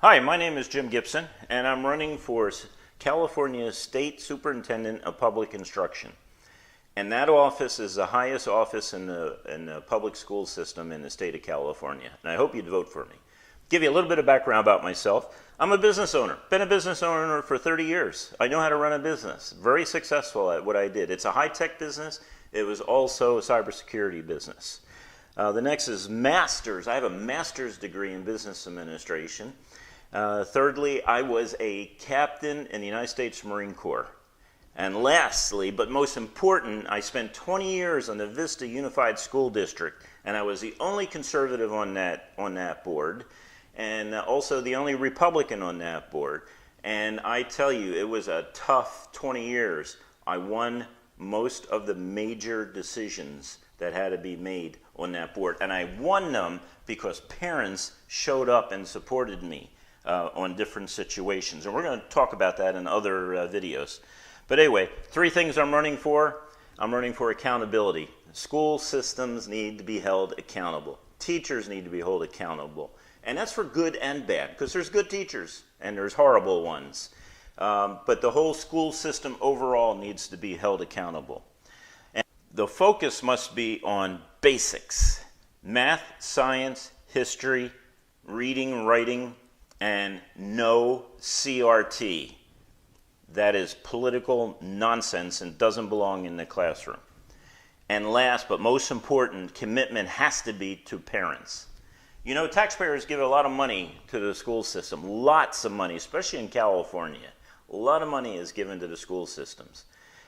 Hi, my name is Jim Gibson, and I'm running for California State Superintendent of Public Instruction. And that office is the highest office in the public school system in the state of California. And I hope you'd vote for me. Give you a little bit of background about myself. I'm a business owner. Been a business owner for 30 years. I know how to run a business. Very successful at what I did. It's a high-tech business. It was also a cybersecurity business. The next is masters. I have a master's degree in business administration. Thirdly, I was a captain in the United States Marine Corps. And lastly, but most important, I spent 20 years on the Vista Unified School District, and I was the only conservative on that board, and also the only Republican on that board. And I tell you, it was a tough 20 years. I won most of the major decisions that had to be made on that board, and I won them because parents showed up and supported me on different situations. And we're going to talk about that in other videos. But anyway, three things I'm running for. I'm running for accountability. School systems need to be held accountable. Teachers need to be held accountable. And that's for good and bad, because there's good teachers and there's horrible ones. But the whole school system overall needs to be held accountable. And the focus must be on basics: math, science, history, reading, writing, and no CRT. That is political nonsense and doesn't belong in the classroom. And last but most important, commitment has to be to parents. You know, taxpayers give a lot of money to the school system, lots of money, especially in California. A lot of money is given to the school systems.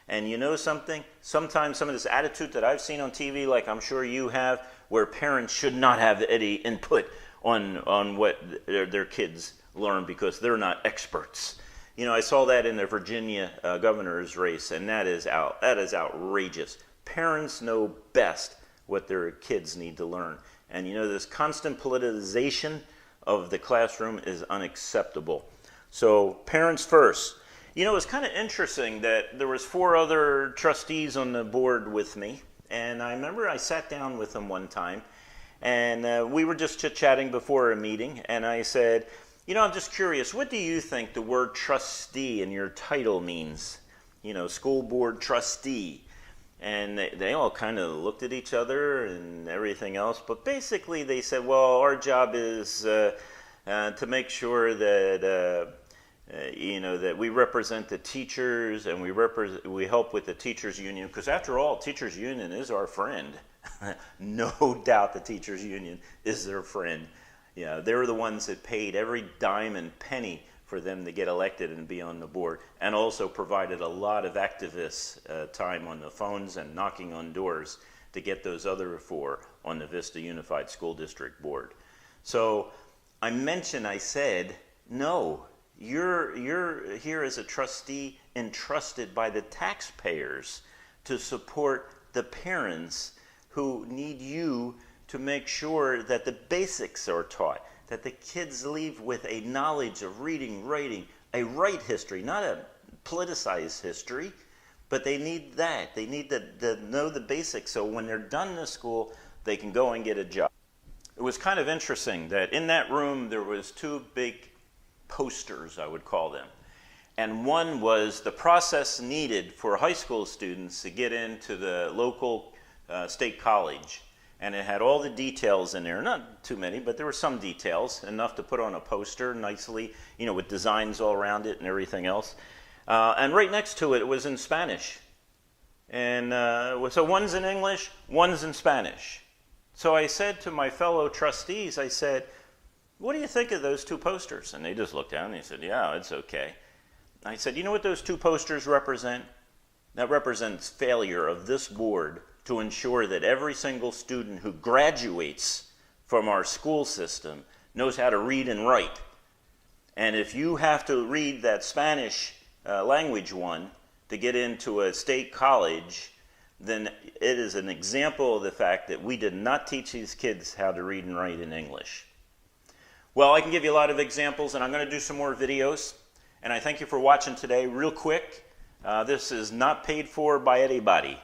And you know something? Sometimes some of this attitude that I've seen on TV, like I'm sure you have, where parents should not have any input on what their kids learn because they're not experts. You know, I saw that in the Virginia governor's race, and that is outrageous. Parents know best what their kids need to learn. And you know, this constant politicization of the classroom is unacceptable. So parents first. You know, it's kind of interesting that there was 4 other trustees on the board with me, and I remember I sat down with them one time, and we were just chit-chatting before a meeting, and I said, you know, I'm just curious, what do you think the word trustee in your title means? You know, school board trustee. And they all kind of looked at each other and everything else, but basically they said, well, our job is to make sure that, you know, that we represent the teachers and we help with the teachers union, because after all, teachers union is our friend. No doubt the teachers union is their friend. Yeah, they're the ones that paid every dime and penny for them to get elected and be on the board, and also provided a lot of activists time on the phones and knocking on doors to get those other 4 on the Vista Unified School District board. So I said, no, you're here as a trustee entrusted by the taxpayers to support the parents who need you to make sure that the basics are taught, that the kids leave with a knowledge of reading, writing, a right history, not a politicized history, but they need that. They need to know the basics so when they're done in school, they can go and get a job. It was kind of interesting that in that room there was 2 big posters, I would call them. And one was the process needed for high school students to get into the local state college. And it had all the details in there, not too many, but there were some details, enough to put on a poster nicely, you know, with designs all around it and everything else. And right next to it was in Spanish. And so one's in English, one's in Spanish. So I said to my fellow trustees, I said, what do you think of those 2 posters? And they just looked down and they said, yeah, it's okay. I said, you know what those 2 posters represent? That represents failure of this board to ensure that every single student who graduates from our school system knows how to read and write. And if you have to read that Spanish language one to get into a state college, then it is an example of the fact that we did not teach these kids how to read and write in English. Well, I can give you a lot of examples, and I'm going to do some more videos. And I thank you for watching today. Real quick, this is not paid for by anybody.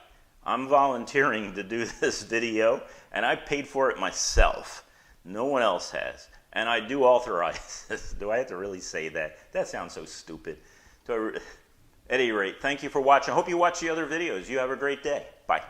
I'm volunteering to do this video, and I paid for it myself. No one else has. And I do authorize this. Do I have to really say that? That sounds so stupid. At any rate, thank you for watching. I hope you watch the other videos. You have a great day. Bye.